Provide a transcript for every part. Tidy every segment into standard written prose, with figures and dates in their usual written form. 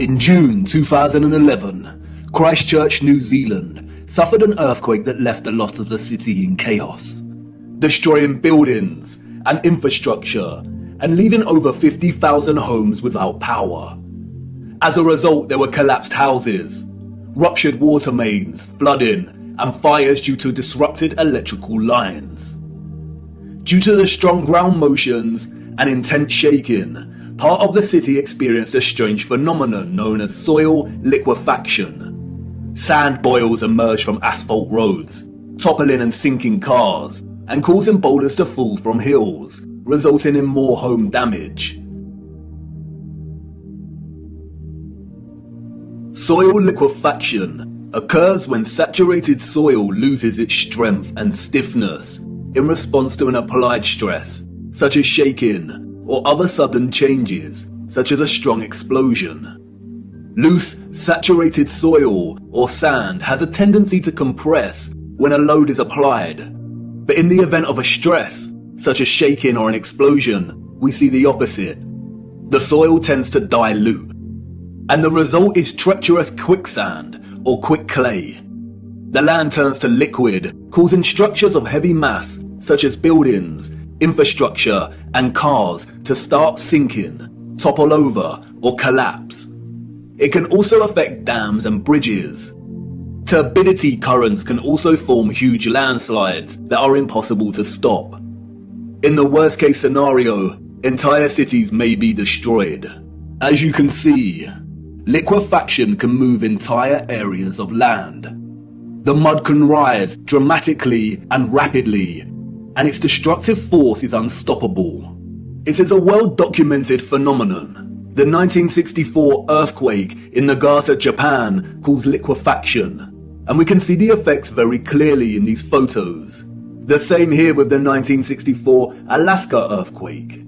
In June 2011, Christchurch, New Zealand suffered an earthquake that left a lot of the city in chaos, destroying buildings and infrastructure and leaving over 50,000 homes without power. As a result, there were collapsed houses, ruptured water mains, flooding, and fires due to disrupted electrical lines. Due to the strong ground motions and intense shaking, part of the city experienced a strange phenomenon known as soil liquefaction. Sand boils emerged from asphalt roads, toppling and sinking cars, and causing boulders to fall from hills, resulting in more home damage. Soil liquefaction occurs when saturated soil loses its strength and stiffness in response to an applied stress, such as shaking, or other sudden changes, such as a strong explosion. Loose, saturated soil or sand has a tendency to compress when a load is applied, but in the event of a stress, such as shaking or an explosion, we see the opposite. The soil tends to dilute, and the result is treacherous quicksand or quick clay. The land turns to liquid, causing structures of heavy mass, such as buildings, infrastructure, and cars to start sinking, topple over, or collapse. It can also affect dams and bridges. Turbidity currents can also form huge landslides that are impossible to stop. In the worst case scenario, entire cities may be destroyed. As you can see, liquefaction can move entire areas of land. The mud can rise dramatically and rapidly, and its destructive force is unstoppable. It is a well-documented phenomenon. The 1964 earthquake in Nagata, Japan caused liquefaction, and we can see the effects very clearly in these photos. The same here with the 1964 Alaska earthquake.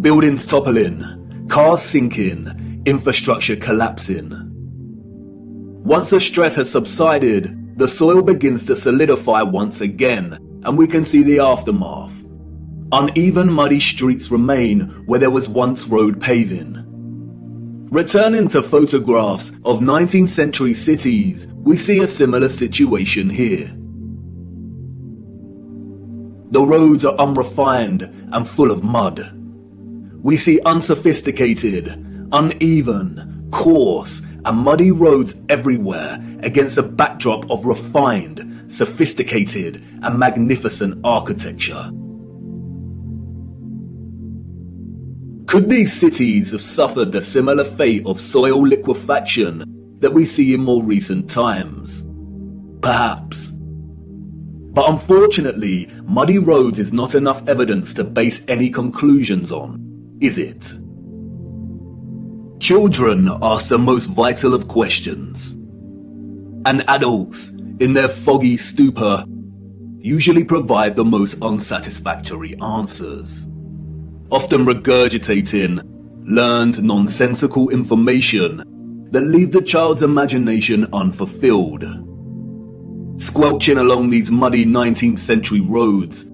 Buildings toppling, cars sinking, infrastructure collapsing. Once the stress has subsided, the soil begins to solidify once again, and we can see the aftermath. Uneven, muddy streets remain where there was once road paving. Returning to photographs of 19th century cities, we see a similar situation here. The roads are unrefined and full of mud. We see unsophisticated, uneven, coarse, and muddy roads everywhere against a backdrop of refined, sophisticated, and magnificent architecture. Could these cities have suffered the similar fate of soil liquefaction that we see in more recent times? Perhaps. But unfortunately, muddy roads is not enough evidence to base any conclusions on, is it? Children ask the most vital of questions, and adults, in their foggy stupor, usually provide the most unsatisfactory answers, often regurgitating learned nonsensical information that leave the child's imagination unfulfilled. Squelching along these muddy 19th century roads,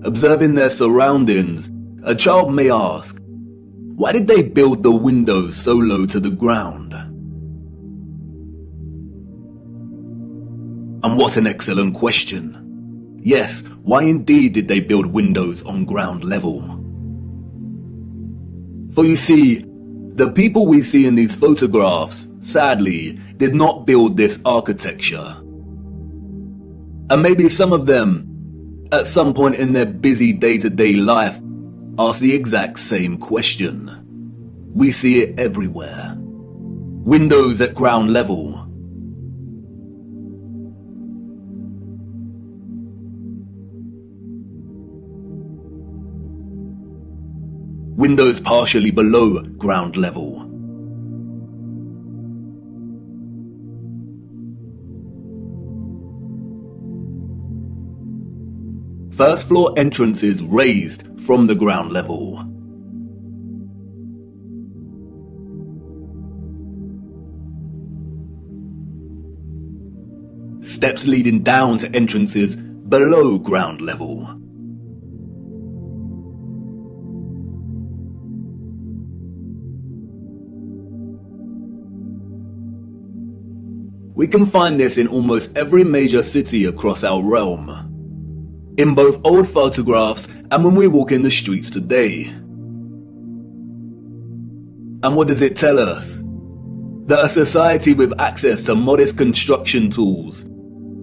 observing their surroundings, a child may ask, why did they build the windows so low to the ground? And what an excellent question. Yes, why indeed did they build windows on ground level? For you see, the people we see in these photographs, sadly, did not build this architecture. And maybe some of them, at some point in their busy day-to-day life, ask the exact same question. We see it everywhere. Windows at ground level. Windows partially below ground level. First floor entrances raised from the ground level. Steps leading down to entrances below ground level. We can find this in almost every major city across our realm, in both old photographs and when we walk in the streets today. And what does it tell us? That a society with access to modest construction tools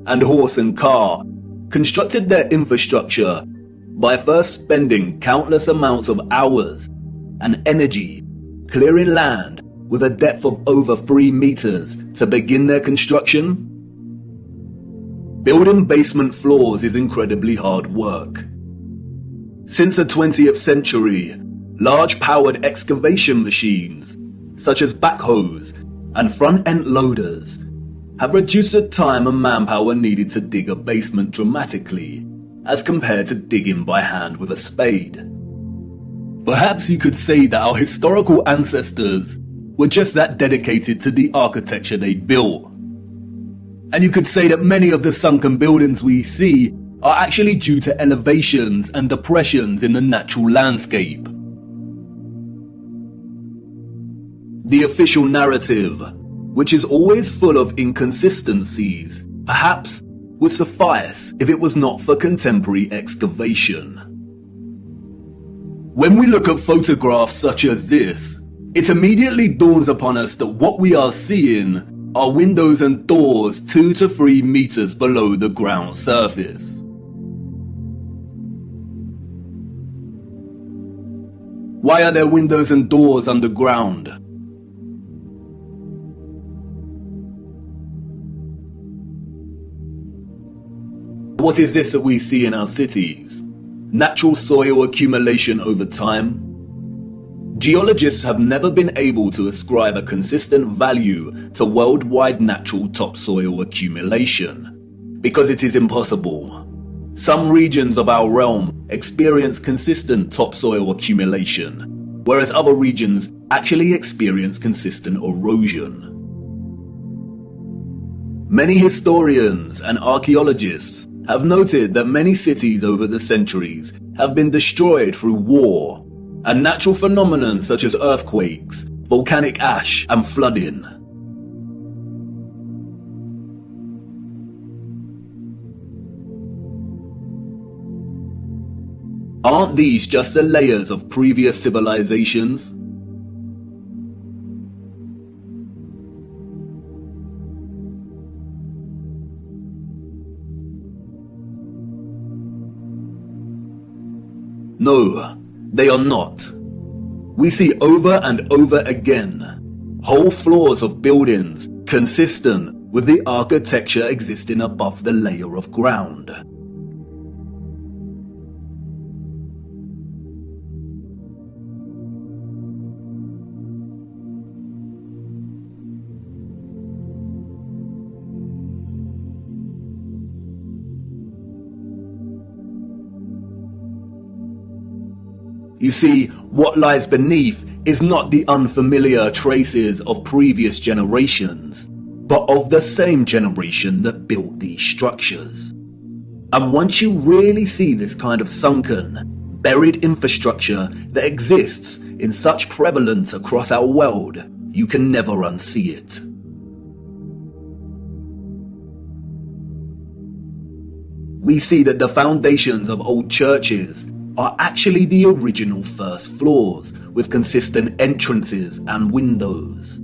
and horse and car constructed their infrastructure by first spending countless amounts of hours and energy clearing land with a depth of over 3 meters to begin their construction? Building basement floors is incredibly hard work. Since the 20th century, large powered excavation machines, such as backhoes and front-end loaders, have reduced the time and manpower needed to dig a basement dramatically, as compared to digging by hand with a spade. Perhaps you could say that our historical ancestors were just that dedicated to the architecture they built. And you could say that many of the sunken buildings we see are actually due to elevations and depressions in the natural landscape. The official narrative, which is always full of inconsistencies, perhaps would suffice if it was not for contemporary excavation. When we look at photographs such as this, it immediately dawns upon us that what we are seeing are windows and doors 2 to 3 meters below the ground surface. Why are there windows and doors underground? What is this that we see in our cities? Natural soil accumulation over time? Geologists have never been able to ascribe a consistent value to worldwide natural topsoil accumulation, because it is impossible. Some regions of our realm experience consistent topsoil accumulation, whereas other regions actually experience consistent erosion. Many historians and archaeologists have noted that many cities over the centuries have been destroyed through war and natural phenomena such as earthquakes, volcanic ash, and flooding. Aren't these just the layers of previous civilizations? No, they are not. We see over and over again whole floors of buildings consistent with the architecture existing above the layer of ground. You see, what lies beneath is not the unfamiliar traces of previous generations, but of the same generation that built these structures. And once you really see this kind of sunken, buried infrastructure that exists in such prevalence across our world, you can never unsee it. We see that the foundations of old churches are actually the original first floors, with consistent entrances and windows.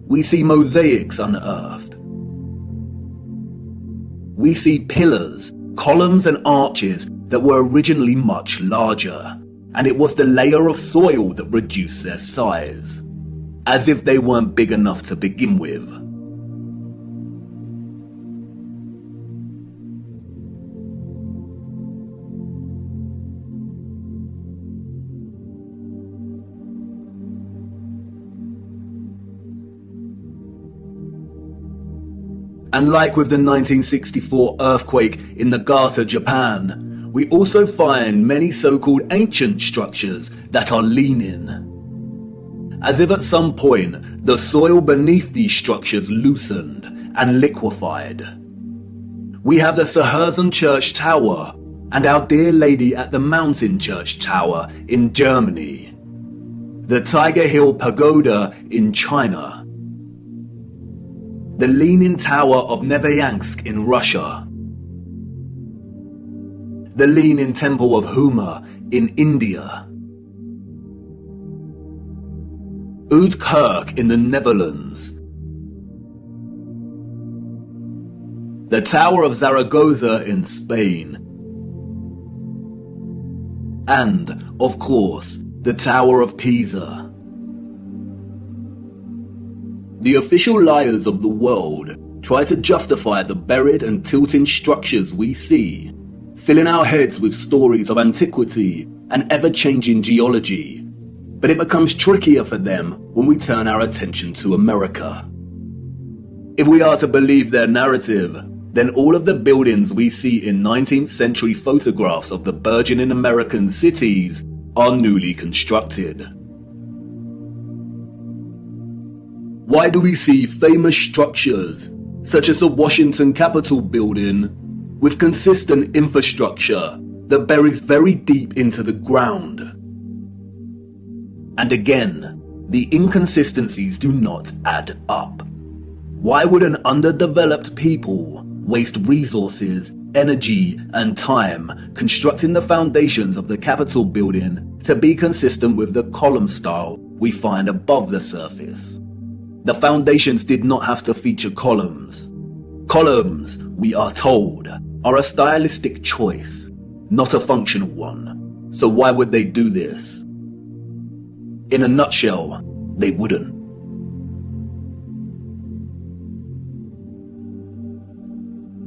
We see mosaics unearthed. We see pillars, columns and arches that were originally much larger, and it was the layer of soil that reduced their size, as if they weren't big enough to begin with. And like with the 1964 earthquake in Niigata, Japan, we also find many so-called ancient structures that are leaning. as if at some point the soil beneath these structures loosened and liquefied. We have the Sahersen Church Tower and Our Dear Lady at the Mountain Church Tower in Germany, the Tiger Hill Pagoda in China, the Leaning Tower of Neveyansk in Russia, the Leaning Temple of Huma in India, Oud-Kirk in the Netherlands, the Tower of Zaragoza in Spain, and, of course, the Tower of Pisa. The official liars of the world try to justify the buried and tilting structures we see, filling our heads with stories of antiquity and ever-changing geology, but it becomes trickier for them when we turn our attention to America. If we are to believe their narrative, then all of the buildings we see in 19th century photographs of the burgeoning American cities are newly constructed. Why do we see famous structures, such as the Washington Capitol building, with consistent infrastructure that buries very deep into the ground? And again, the inconsistencies do not add up. Why would an underdeveloped people waste resources, energy, and time constructing the foundations of the Capitol building to be consistent with the column style we find above the surface? The foundations did not have to feature columns. Columns, we are told, are a stylistic choice, not a functional one. So why would they do this? In a nutshell, they wouldn't.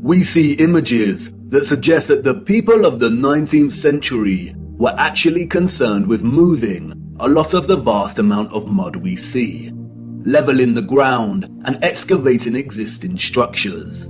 We see images that suggest that the people of the 19th century were actually concerned with moving a lot of the vast amount of mud we see, leveling the ground and excavating existing structures.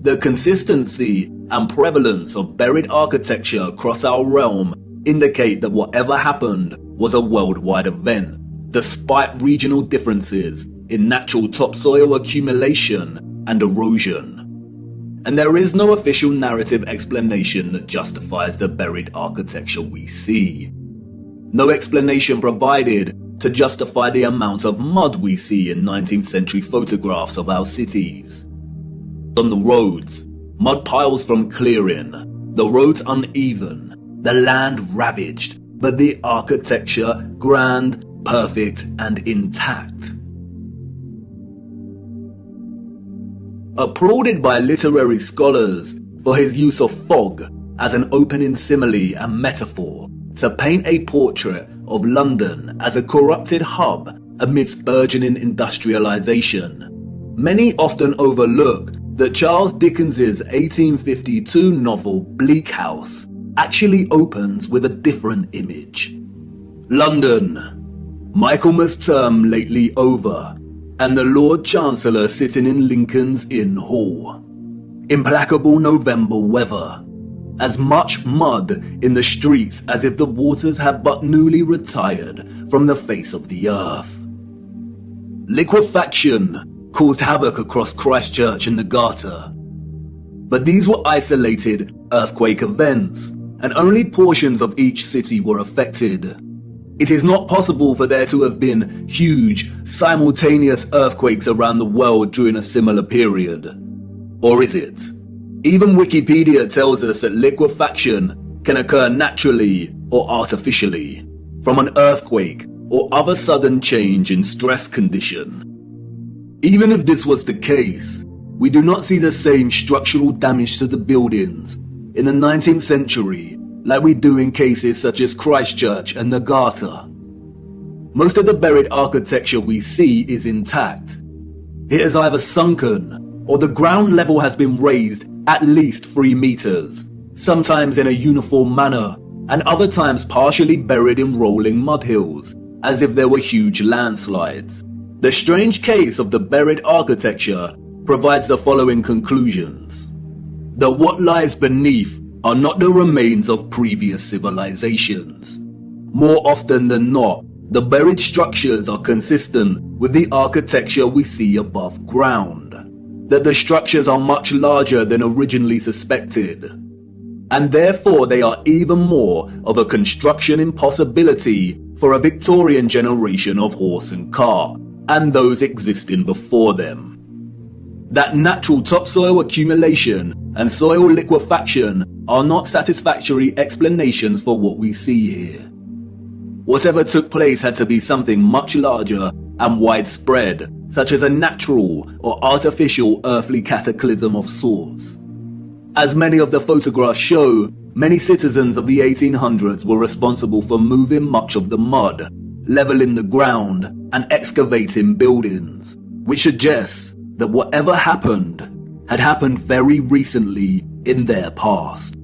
The consistency and prevalence of buried architecture across our realm indicate that whatever happened was a worldwide event, despite regional differences in natural topsoil accumulation and erosion. And there is no official narrative explanation that justifies the buried architecture we see. No explanation provided to justify the amount of mud we see in 19th century photographs of our cities. On the roads, mud piles from clearing, the roads uneven, the land ravaged, but the architecture grand, perfect, and intact. Applauded by literary scholars for his use of fog as an opening simile and metaphor to paint a portrait of London as a corrupted hub amidst burgeoning industrialization, many often overlook that Charles Dickens's 1852 novel Bleak House actually opens with a different image. London, Michaelmas term lately over, and the Lord Chancellor sitting in Lincoln's Inn Hall. Implacable November weather, as much mud in the streets as if the waters had but newly retired from the face of the earth. Liquefaction caused havoc across Christchurch and the Garter. But these were isolated earthquake events, and only portions of each city were affected. It is not possible for there to have been huge, simultaneous earthquakes around the world during a similar period. Or is it? Even Wikipedia tells us that liquefaction can occur naturally or artificially, from an earthquake or other sudden change in stress condition. Even if this was the case, we do not see the same structural damage to the buildings in the 19th century like we do in cases such as Christchurch and the Garter. Most of the buried architecture we see is intact. It is either sunken or the ground level has been raised at least 3 meters, sometimes in a uniform manner, and other times partially buried in rolling mud hills, as if there were huge landslides. The strange case of the buried architecture provides the following conclusions: that what lies beneath are not the remains of previous civilizations. More often than not, the buried structures are consistent with the architecture we see above ground, that the structures are much larger than originally suspected, and therefore they are even more of a construction impossibility for a Victorian generation of horse and car, and those existing before them. That natural topsoil accumulation and soil liquefaction are not satisfactory explanations for what we see here. Whatever took place had to be something much larger and widespread, such as a natural or artificial earthly cataclysm of sorts. As many of the photographs show, many citizens of the 1800s were responsible for moving much of the mud, leveling the ground, and excavating buildings, which suggests that whatever happened had happened very recently in their past.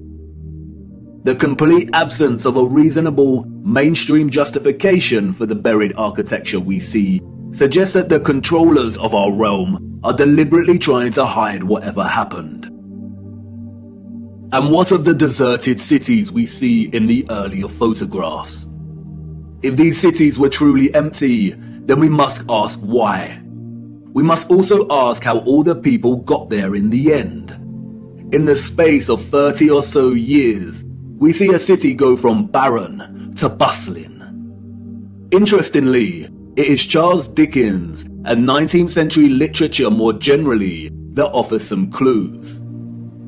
The complete absence of a reasonable, mainstream justification for the buried architecture we see suggests that the controllers of our realm are deliberately trying to hide whatever happened. And what of the deserted cities we see in the earlier photographs? If these cities were truly empty, then we must ask why. We must also ask how all the people got there in the end. In the space of 30 or so years, we see a city go from barren to bustling. Interestingly, it is Charles Dickens and 19th century literature more generally that offers some clues.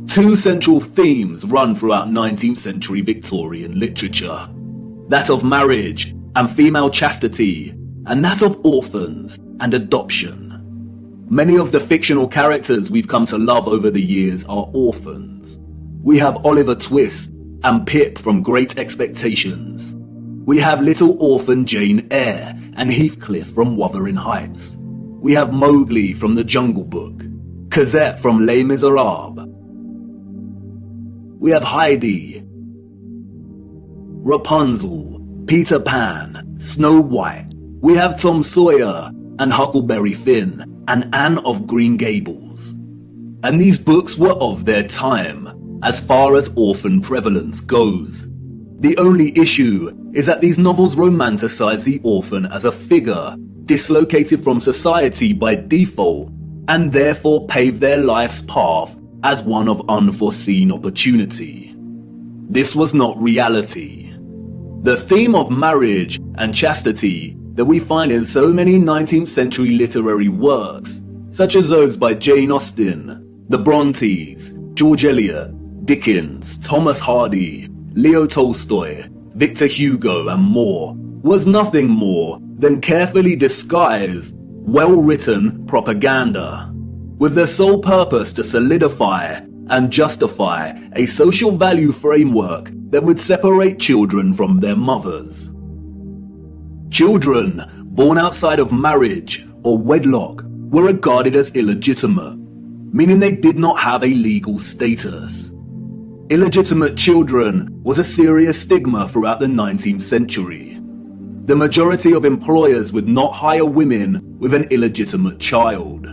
2 central themes run throughout 19th century Victorian literature: that of marriage and female chastity, and that of orphans and adoption. Many of the fictional characters we've come to love over the years are orphans. We have Oliver Twist and Pip from Great Expectations. We have little orphan Jane Eyre and Heathcliff from Wuthering Heights. We have Mowgli from The Jungle Book, Cosette from Les Miserables. We have Heidi, Rapunzel, Peter Pan, Snow White. We have Tom Sawyer and Huckleberry Finn and Anne of Green Gables. And these books were of their time, as far as orphan prevalence goes. The only issue is that these novels romanticize the orphan as a figure dislocated from society by default, and therefore pave their life's path as one of unforeseen opportunity. This was not reality. The theme of marriage and chastity that we find in so many 19th century literary works, such as those by Jane Austen, the Brontes, George Eliot, Dickens, Thomas Hardy, Leo Tolstoy, Victor Hugo, and more, was nothing more than carefully disguised, well-written propaganda, with the sole purpose to solidify and justify a social value framework that would separate children from their mothers. Children born outside of marriage or wedlock were regarded as illegitimate, meaning they did not have a legal status. Illegitimate children was a serious stigma throughout the 19th century. The majority of employers would not hire women with an illegitimate child.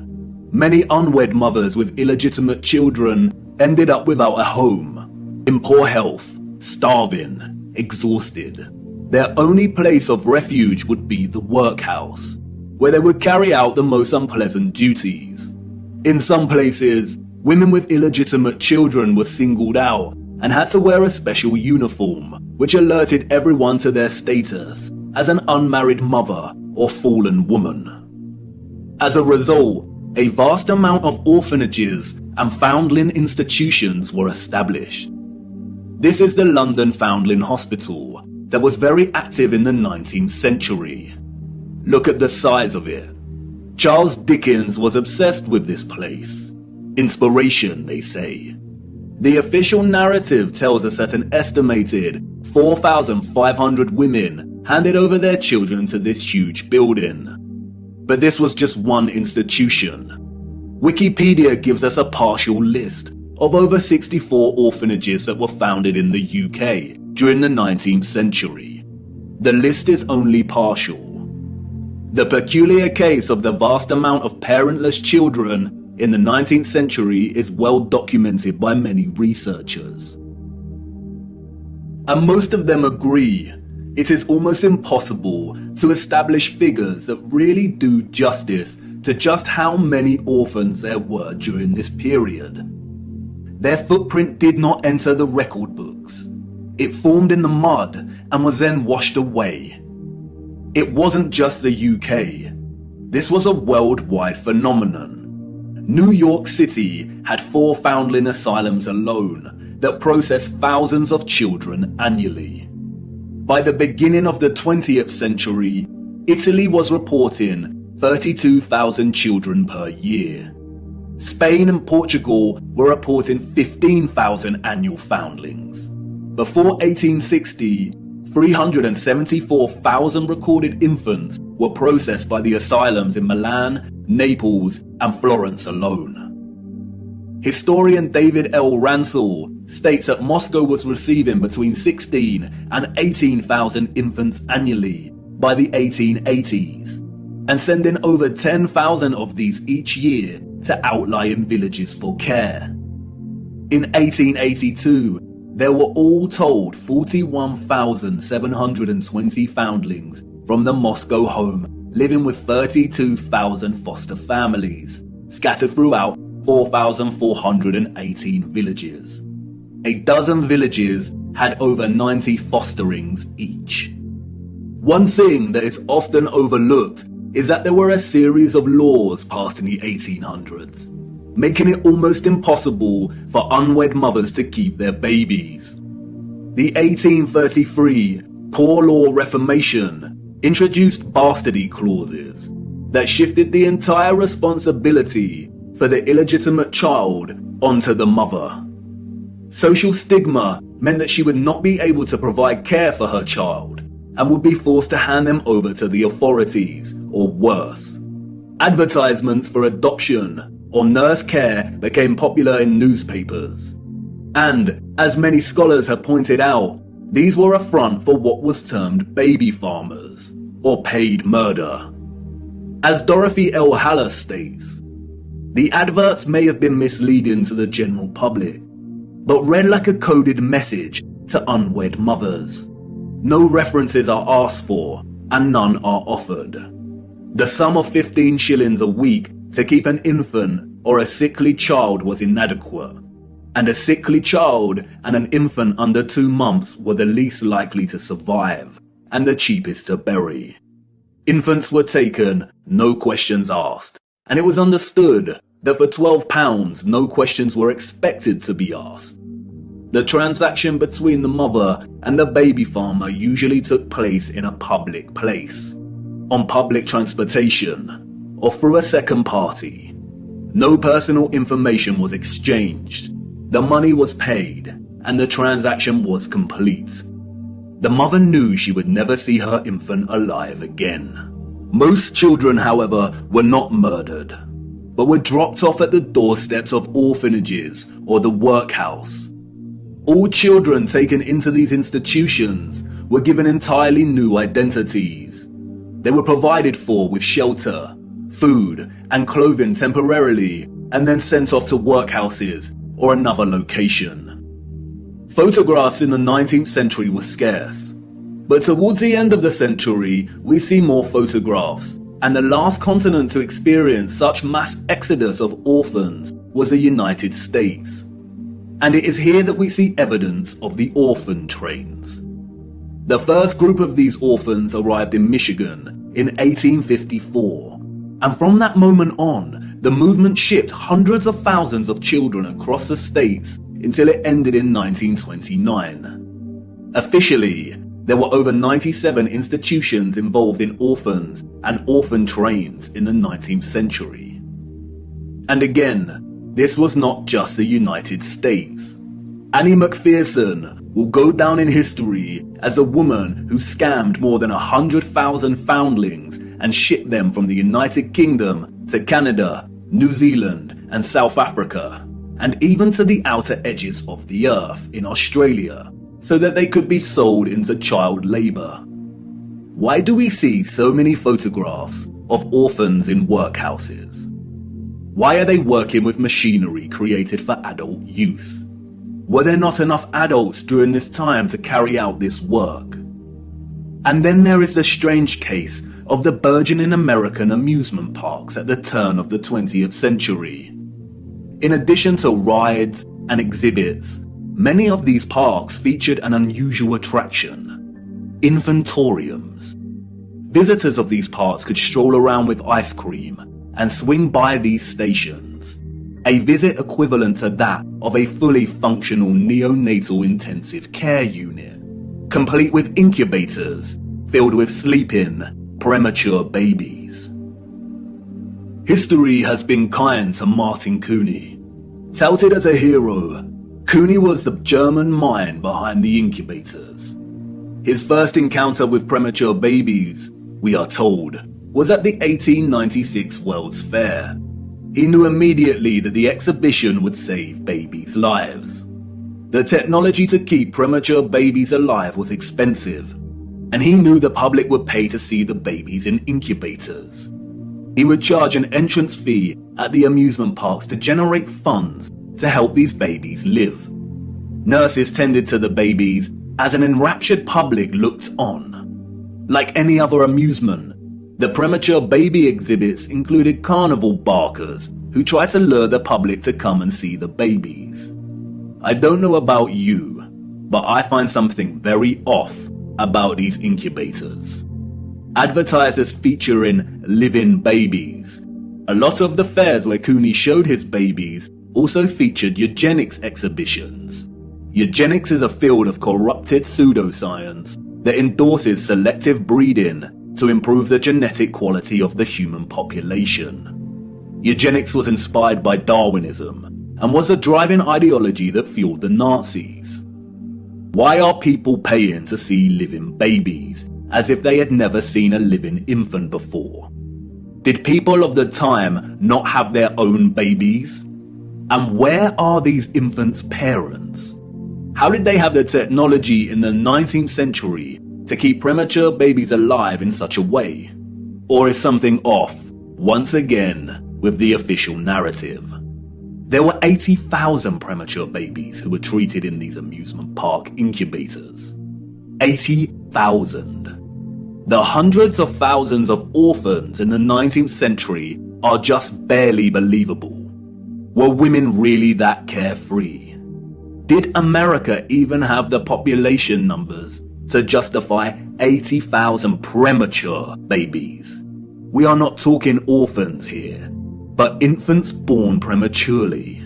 Many unwed mothers with illegitimate children ended up without a home, in poor health, starving, exhausted. Their only place of refuge would be the workhouse, where they would carry out the most unpleasant duties. In some places, women with illegitimate children were singled out and had to wear a special uniform, which alerted everyone to their status as an unmarried mother or fallen woman. As a result, a vast amount of orphanages and foundling institutions were established. This is the London Foundling Hospital that was very active in the 19th century. Look at the size of it. Charles Dickens was obsessed with this place. Inspiration, they say. The official narrative tells us that an estimated 4,500 women handed over their children to this huge building. But this was just one institution. Wikipedia gives us a partial list, of over 64 orphanages that were founded in the UK during the 19th century. The list is only partial. The peculiar case of the vast amount of parentless children in the 19th century is well documented by many researchers. And most of them agree it is almost impossible to establish figures that really do justice to just how many orphans there were during this period. Their footprint did not enter the record books. It formed in the mud and was then washed away. It wasn't just the UK. This was a worldwide phenomenon. New York City had 4 foundling asylums alone that processed thousands of children annually. By the beginning of the 20th century, Italy was reporting 32,000 children per year. Spain and Portugal were reporting 15,000 annual foundlings. Before 1860, 374,000 recorded infants were processed by the asylums in Milan, Naples, and Florence alone. Historian David L. Ransell states that Moscow was receiving between 16 and 18,000 infants annually by the 1880s, and sending over 10,000 of these each year to outlying villages for care. In 1882, there were all told 41,720 foundlings from the Moscow home living with 32,000 foster families, scattered throughout 4,418 villages. A dozen villages had over 90 fosterings each. One thing that is often overlooked is that there were a series of laws passed in the 1800s, making it almost impossible for unwed mothers to keep their babies. The 1833 Poor Law Reformation introduced bastardy clauses that shifted the entire responsibility for the illegitimate child onto the mother. Social stigma meant that she would not be able to provide care for her child and would be forced to hand them over to the authorities, or worse. Advertisements for adoption or nurse care became popular in newspapers. And, as many scholars have pointed out, these were a front for what was termed baby farmers, or paid murder. As Dorothy L. Haller states, the adverts may have been misleading to the general public, but read like a coded message to unwed mothers. No references are asked for, and none are offered. The sum of 15 shillings a week to keep an infant or a sickly child was inadequate, and a sickly child and an infant under 2 months were the least likely to survive, and the cheapest to bury. Infants were taken, no questions asked, and it was understood that for £12 no questions were expected to be asked. The transaction between the mother and the baby farmer usually took place in a public place, on public transportation, or through a second party. No personal information was exchanged. The money was paid, and the transaction was complete. The mother knew she would never see her infant alive again. Most children, however, were not murdered, but were dropped off at the doorsteps of orphanages or the workhouse. All children taken into these institutions were given entirely new identities. They were provided for with shelter, food, and clothing temporarily, and then sent off to workhouses or another location. Photographs in the 19th century were scarce, but towards the end of the century we see more photographs, and the last continent to experience such mass exodus of orphans was the United States. And it is here that we see evidence of the orphan trains. The first group of these orphans arrived in Michigan in 1854, and from that moment on, the movement shipped hundreds of thousands of children across the states until it ended in 1929. Officially, there were over 97 institutions involved in orphans and orphan trains in the 19th century. And again, this was not just the United States. Annie McPherson will go down in history as a woman who scammed more than 100,000 foundlings and shipped them from the United Kingdom to Canada, New Zealand, and South Africa. and even to the outer edges of the earth in Australia, so that they could be sold into child labour. Why do we see so many photographs of orphans in workhouses? Why are they working with machinery created for adult use? Were there not enough adults during this time to carry out this work? And then there is the strange case of the burgeoning American amusement parks at the turn of the 20th century. In addition to rides and exhibits, many of these parks featured an unusual attraction: infantoriums. Visitors of these parks could stroll around with ice cream and swing by these stations, a visit equivalent to that of a fully functional neonatal intensive care unit, complete with incubators filled with sleeping, premature babies. History has been kind to Martin Cooney. Touted as a hero, Cooney was the German mind behind the incubators. His first encounter with premature babies, we are told, was at the 1896 World's Fair. He knew immediately that the exhibition would save babies' lives. The technology to keep premature babies alive was expensive, and he knew the public would pay to see the babies in incubators. He would charge an entrance fee at the amusement parks to generate funds to help these babies live. Nurses tended to the babies as an enraptured public looked on. Like any other amusement, the premature baby exhibits included carnival barkers who tried to lure the public to come and see the babies. I don't know about you, but I find something very off about these incubators. Advertisers featuring living babies. A lot of the fairs where Cooney showed his babies also featured eugenics exhibitions. Eugenics is a field of corrupted pseudoscience that endorses selective breeding to improve the genetic quality of the human population. Eugenics was inspired by Darwinism and was a driving ideology that fueled the Nazis. Why are people paying to see living babies, as if they had never seen a living infant before? Did people of the time not have their own babies? And where are these infants' parents? How did they have the technology in the 19th century to keep premature babies alive in such a way? Or is something off, once again, with the official narrative? There were 80,000 premature babies who were treated in these amusement park incubators. 80,000. The hundreds of thousands of orphans in the 19th century are just barely believable. Were women really that carefree? Did America even have the population numbers to justify 80,000 premature babies? We are not talking orphans here, but infants born prematurely.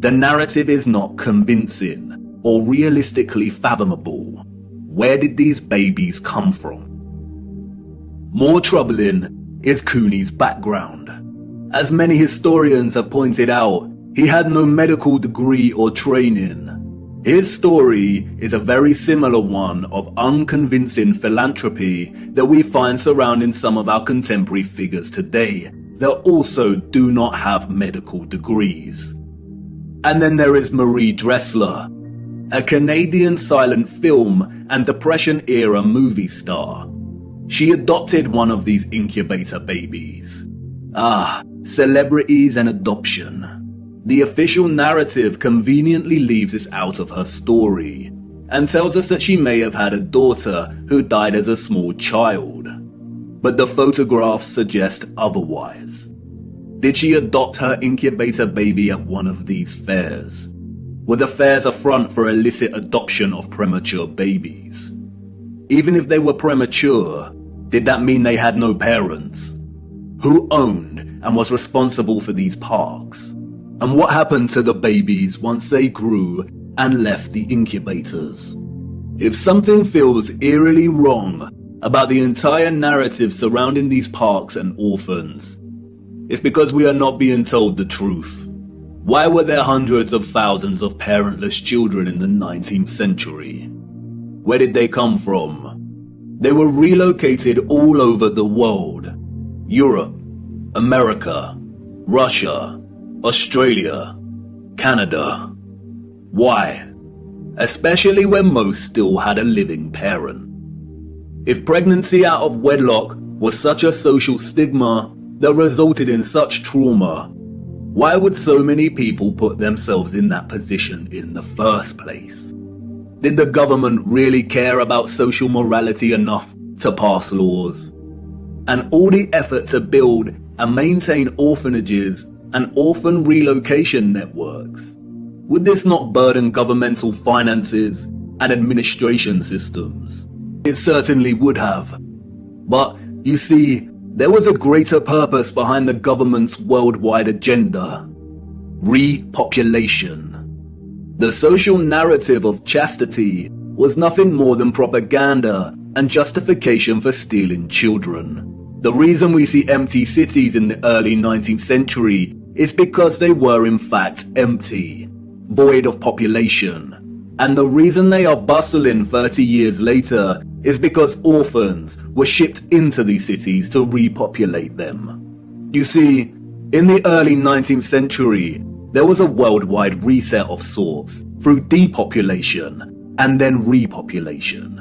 The narrative is not convincing or realistically fathomable. Where did these babies come from? More troubling is Cooney's background. As many historians have pointed out, he had no medical degree or training. His story is a very similar one of unconvincing philanthropy that we find surrounding some of our contemporary figures today that also do not have medical degrees. And then there is Marie Dressler, a Canadian silent film and Depression-era movie star. She adopted one of these incubator babies. Celebrities and adoption. The official narrative conveniently leaves this out of her story and tells us that she may have had a daughter who died as a small child. But the photographs suggest otherwise. Did she adopt her incubator baby at one of these fairs? Were the fairs a front for illicit adoption of premature babies? Even if they were premature, did that mean they had no parents? Who owned and was responsible for these parks? And what happened to the babies once they grew and left the incubators? If something feels eerily wrong about the entire narrative surrounding these parks and orphans, it's because we are not being told the truth. Why were there hundreds of thousands of parentless children in the 19th century? Where did they come from? They were relocated all over the world. Europe, America, Russia, Australia. Canada. Why? Especially when most still had a living parent. If pregnancy out of wedlock was such a social stigma that resulted in such trauma, why would so many people put themselves in that position in the first place? Did the government really care about social morality enough to pass laws? And all the effort to build and maintain orphanages and orphan relocation networks, would this not burden governmental finances and administration systems? It certainly would have. But, you see, there was a greater purpose behind the government's worldwide agenda: repopulation. The social narrative of chastity was nothing more than propaganda and justification for stealing children. The reason we see empty cities in the early 19th century is because they were in fact empty, void of population. And the reason they are bustling 30 years later is because orphans were shipped into these cities to repopulate them. You see, in the early 19th century, there was a worldwide reset of sorts through depopulation and then repopulation.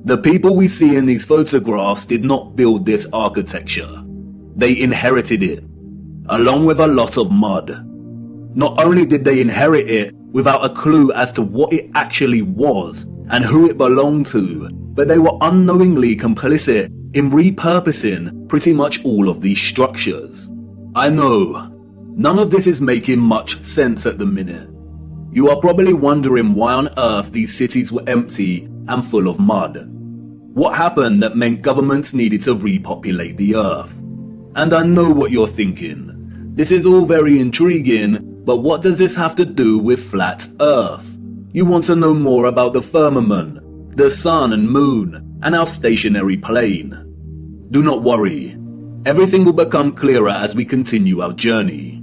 The people we see in these photographs did not build this architecture. They inherited it, along with a lot of mud. Not only did they inherit it without a clue as to what it actually was and who it belonged to, but they were unknowingly complicit in repurposing pretty much all of these structures. I know, none of this is making much sense at the minute. You are probably wondering why on earth these cities were empty and full of mud. What happened that meant governments needed to repopulate the earth? And I know what you're thinking. This is all very intriguing, but what does this have to do with flat Earth? You want to know more about the firmament, the sun and moon, and our stationary plane. Do not worry. Everything will become clearer as we continue our journey.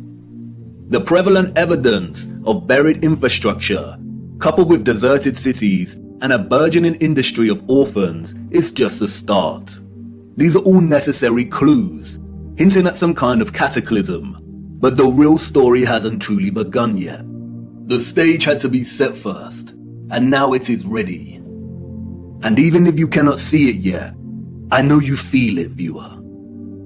The prevalent evidence of buried infrastructure, coupled with deserted cities and a burgeoning industry of orphans, is just a start. These are all necessary clues, hinting at some kind of cataclysm. But the real story hasn't truly begun yet. The stage had to be set first, and now it is ready. And even if you cannot see it yet, I know you feel it, viewer.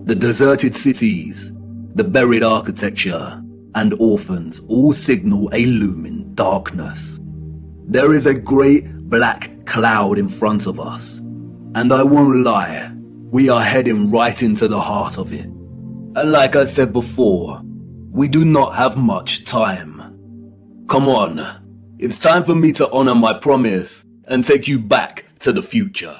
The deserted cities, the buried architecture, and orphans all signal a looming darkness. There is a great black cloud in front of us, and I won't lie, we are heading right into the heart of it. And like I said before, we do not have much time. Come on, it's time for me to honor my promise and take you back to the future.